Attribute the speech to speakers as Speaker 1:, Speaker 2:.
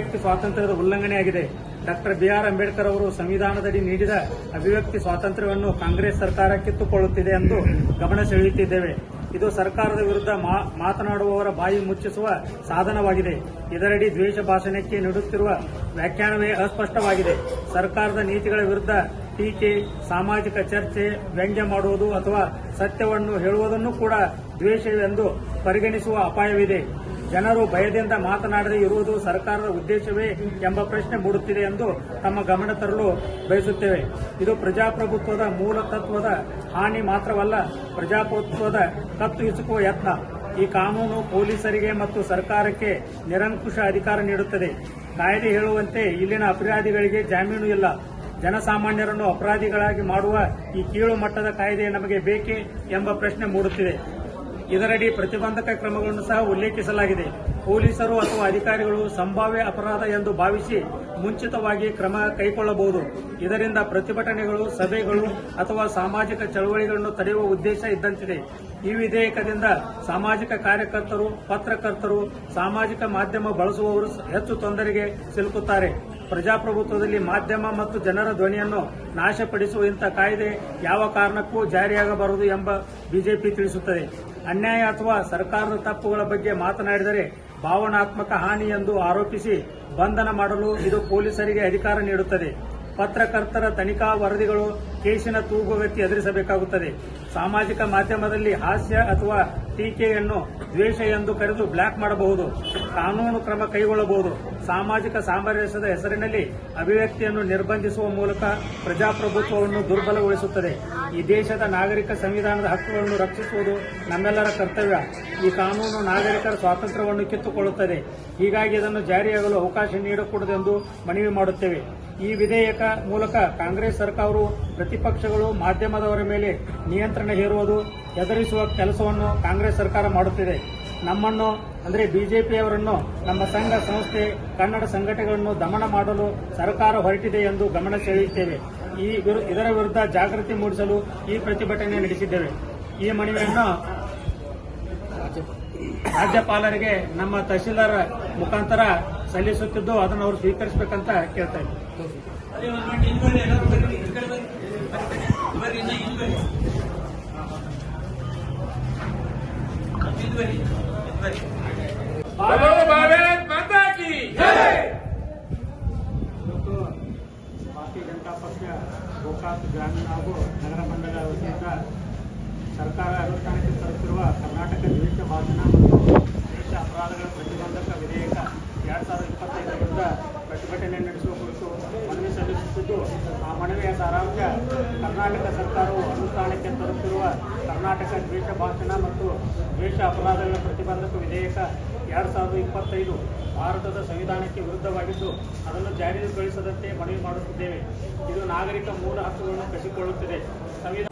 Speaker 1: ಅಭಿವ್ಯಕ್ತಿ ಸ್ವಾತಂತ್ರ್ಯದ ಉಲ್ಲಂಘನೆಯಾಗಿದೆ. ಡಾಕ್ಟರ್ ಬಿಆರ್ ಅಂಬೇಡ್ಕರ್ ಅವರು ಸಂವಿಧಾನದಡಿ ನೀಡಿದ ಅಭಿವ್ಯಕ್ತಿ ಸ್ವಾತಂತ್ರ್ಯವನ್ನು ಕಾಂಗ್ರೆಸ್ ಸರ್ಕಾರ ಕಿತ್ತುಕೊಳ್ಳುತ್ತಿದೆ ಎಂದು ಗಮನ ಸೆಳೆಯುತ್ತಿದ್ದೇವೆ. ಇದು ಸರ್ಕಾರದ ವಿರುದ್ಧ ಮಾತನಾಡುವವರ ಬಾಯಿ ಮುಚ್ಚಿಸುವ ಸಾಧನವಾಗಿದೆ. ಇದರಡಿ ದ್ವೇಷ ಭಾಷಣಕ್ಕೆ ನೀಡುತ್ತಿರುವ ವ್ಯಾಖ್ಯಾನವೇ ಅಸ್ಪಷ್ಟವಾಗಿದೆ. ಸರ್ಕಾರದ ನೀತಿಗಳ ವಿರುದ್ಧ ಟೀಕೆ, ಸಾಮಾಜಿಕ ಚರ್ಚೆ, ವ್ಯಂಗ್ಯ ಮಾಡುವುದು ಅಥವಾ ಸತ್ಯವನ್ನು ಹೇಳುವುದನ್ನು ಕೂಡ ದ್ವೇಷವೆಂದು ಪರಿಗಣಿಸುವ ಅಪಾಯವಿದೆ. ಜನರು ಭಯದಿಂದ ಮಾತನಾಡದೇ ಇರುವುದು ಸರ್ಕಾರದ ಉದ್ದೇಶವೇ ಎಂಬ ಪ್ರಶ್ನೆ ಮೂಡುತ್ತಿದೆ ಎಂದು ತಮ್ಮ ಗಮನ ತರಲು ಬಯಸುತ್ತೇವೆ. ಇದು ಪ್ರಜಾಪ್ರಭುತ್ವದ ಮೂಲ ತತ್ವದ ಹಾನಿ ಮಾತ್ರವಲ್ಲ, ಪ್ರಜಾಪ್ರಭುತ್ವದ ಕತ್ತು ಹಿಸುಕುವ ಯತ್ನ. ಈ ಕಾನೂನು ಪೊಲೀಸರಿಗೆ ಮತ್ತು ಸರ್ಕಾರಕ್ಕೆ ನಿರಂಕುಶ ಅಧಿಕಾರ ನೀಡುತ್ತದೆ. ಕಾಯ್ದೆ ಹೇಳುವಂತೆ ಇಲ್ಲಿನ ಅಪರಾಧಿಗಳಿಗೆ ಜಾಮೀನು ಇಲ್ಲ. ಜನಸಾಮಾನ್ಯರನ್ನು ಅಪರಾಧಿಗಳಾಗಿ ಮಾಡುವ ಈ ಕೀಳು ಮಟ್ಟದ ಕಾಯ್ದೆ ನಮಗೆ ಬೇಕೇ ಎಂಬ ಪ್ರಶ್ನೆ ಮೂಡುತ್ತಿದೆ. ಇದರಡಿ ಪ್ರತಿಬಂಧಕ ಕ್ರಮಗಳನ್ನು ಸಹ ಉಲ್ಲೇಖಿಸಲಾಗಿದೆ. ಪೊಲೀಸರು ಅಥವಾ ಅಧಿಕಾರಿಗಳು ಸಂಭಾವ್ಯ ಅಪರಾಧ ಎಂದು ಭಾವಿಸಿ ಮುಂಚಿತವಾಗಿ ಕ್ರಮ ಕೈಗೊಳ್ಳಬಹುದು. ಇದರಿಂದ ಪ್ರತಿಭಟನೆಗಳು, ಸಭೆಗಳು ಅಥವಾ ಸಾಮಾಜಿಕ ಚಳವಳಿಗಳನ್ನು ತಡೆಯುವ ಉದ್ದೇಶ ಇದ್ದಂತಿದೆ. ಈ ವಿಧೇಯಕದಿಂದ ಸಾಮಾಜಿಕ ಕಾರ್ಯಕರ್ತರು, ಪತ್ರಕರ್ತರು, ಸಾಮಾಜಿಕ ಮಾಧ್ಯಮ ಬಳಸುವವರು ಹೆಚ್ಚು ತೊಂದರೆಗೆ ಸಿಲುಕುತ್ತಾರೆ. ಪ್ರಜಾಪ್ರಭುತ್ವದಲ್ಲಿ ಮಾಧ್ಯಮ ಮತ್ತು ಜನರ ಧ್ವನಿಯನ್ನು ನಾಶಪಡಿಸುವ ಇಂಥ ಕಾಯ್ದೆ ಯಾವ ಕಾರಣಕ್ಕೂ ಜಾರಿಯಾಗಬಾರದು ಎಂಬ ಬಿಜೆಪಿ ತಿಳಿಸುತ್ತದೆ. ಅನ್ಯಾಯ ಅಥವಾ ಸರ್ಕಾರದ ತಪ್ಪುಗಳ ಬಗ್ಗೆ ಮಾತನಾಡಿದರೆ ಭಾವನಾತ್ಮಕ ಹಾನಿ ಎಂದು ಆರೋಪಿಸಿ ಬಂಧನ ಮಾಡಲು ಇದು ಪೊಲೀಸರಿಗೆ ಅಧಿಕಾರ ನೀಡುತ್ತದೆ. ಪತ್ರಕರ್ತರ ತನಿಖಾ ವರದಿಗಳು ಕೇಸಿನ ತೂಗುಗತಿ ಎದುರಿಸಬೇಕಾಗುತ್ತದೆ. ಸಾಮಾಜಿಕ ಮಾಧ್ಯಮದಲ್ಲಿ ಹಾಸ್ಯ ಅಥವಾ ಟೀಕೆಯನ್ನು ದ್ವೇಷ ಎಂದು ಕರೆದು ಬ್ಲಾಕ್ ಮಾಡಬಹುದು. ಕಾನೂನು ಕ್ರಮ ಕೈಗೊಳ್ಳಬಹುದು. ಸಾಮಾಜಿಕ ಸಾಮರಸ್ಯದ ಹೆಸರಿನಲ್ಲಿ ಅಭಿವ್ಯಕ್ತಿಯನ್ನು ನಿರ್ಬಂಧಿಸುವ ಮೂಲಕ ಪ್ರಜಾಪ್ರಭುತ್ವವನ್ನು ದುರ್ಬಲಗೊಳಿಸುತ್ತದೆ. ಈ ದೇಶದ ನಾಗರಿಕ ಸಂವಿಧಾನದ ಹಕ್ಕುಗಳನ್ನು ರಕ್ಷಿಸುವುದು ನಮ್ಮೆಲ್ಲರ ಕರ್ತವ್ಯ. ಈ ಕಾನೂನು ನಾಗರಿಕರ ಸ್ವಾತಂತ್ರ್ಯವನ್ನು ಕಿತ್ತುಕೊಳ್ಳುತ್ತದೆ. ಹೀಗಾಗಿ ಇದನ್ನು ಜಾರಿಯಾಗಲು ಅವಕಾಶ ನೀಡಕೂಡದೆಂದು ಮನವಿ ಮಾಡುತ್ತೇವೆ. ಈ ವಿಧೇಯಕ ಮೂಲಕ ಕಾಂಗ್ರೆಸ್ ಸರ್ಕಾರವು ಪ್ರತಿಪಕ್ಷಗಳು, ಮಾಧ್ಯಮದವರ ಮೇಲೆ ನಿಯಂತ್ರಣ ಹೇರುವುದು, ಎದುರಿಸುವ ಕೆಲಸವನ್ನು ಕಾಂಗ್ರೆಸ್ ಸರ್ಕಾರ ಮಾಡುತ್ತಿದೆ. ನಮ್ಮನ್ನು ಅಂದರೆ ಬಿಜೆಪಿಯವರನ್ನು, ನಮ್ಮ ಸಂಘ ಸಂಸ್ಥೆ, ಕನ್ನಡ ಸಂಘಟನೆಗಳನ್ನು ದಮನ ಮಾಡಲು ಸರ್ಕಾರ ಹೊರಟಿದೆ ಎಂದು ಗಮನ ಸೆಳೆಯುತ್ತೇವೆ. ಇದರ ವಿರುದ್ಧ ಜಾಗೃತಿ ಮೂಡಿಸಲು ಈ ಪ್ರತಿಭಟನೆ ನಡೆಸಿದ್ದೇವೆ. ಈ ಮನವಿಯನ್ನು ರಾಜ್ಯಪಾಲರಿಗೆ ನಮ್ಮ ತಹಶೀಲ್ದಾರ್ ಮುಖಾಂತರ ಸಲ್ಲಿಸುತ್ತಿದ್ದು ಅದನ್ನು ಅವರು ಸ್ವೀಕರಿಸಬೇಕಂತ ಕೇಳ್ತಾ ಇದ್ದೀವಿ. ಇವತ್ತು ಭಾರತೀಯ ಜನತಾ ಪಕ್ಷ ಗೋಕಾಕ್ ಗ್ರಾಮೀಣ ಹಾಗೂ ನಗರ ಮಂಡಲ ವತಿಯಿಂದ ಸರ್ಕಾರ ಅನುಷ್ಠಾನಕ್ಕೆ ತರುತ್ತಿರುವ ಕರ್ನಾಟಕ ದ್ವೇಷ ಭಾಷಣ ಮತ್ತು ದ್ವೇಷ ಅಪರಾಧಗಳ ಪ್ರತಿಬಂಧಕ ವಿಧೇಯಕ 2025 ವಿರುದ್ಧ ಪ್ರತಿಭಟನೆ ನಡೆಸುವ ಕುರಿತು ಮನವಿ ಸಲ್ಲಿಸುತ್ತಿದ್ದು, ಆ ಮನವಿಯ ಸಾರಾಂಶ ಕರ್ನಾಟಕ ಸರ್ಕಾರವು ಅನುಷ್ಠಾನಕ್ಕೆ ತರುತ್ತಿರುವ ಕರ್ನಾಟಕ ದ್ವೇಷ ಭಾಷಣ ಮತ್ತು ದ್ವೇಷ ಅಪರಾಧಗಳ ಪ್ರತಿಬಂಧಕ ವಿಧೇಯಕ 2025 ಭಾರತದ ಸಂವಿಧಾನಕ್ಕೆ ವಿರುದ್ಧವಾಗಿದ್ದು ಅದನ್ನು ಜಾರಿಗೊಳಿಸದಂತೆ ಮನವಿ ಮಾಡುತ್ತಿದ್ದೇವೆ. ಇದು ನಾಗರಿಕ ಮೂಲ ಹಕ್ಕುಗಳನ್ನು ಕಸಿಕೊಳ್ಳುತ್ತಿದೆ. ಸಂವಿಧಾನ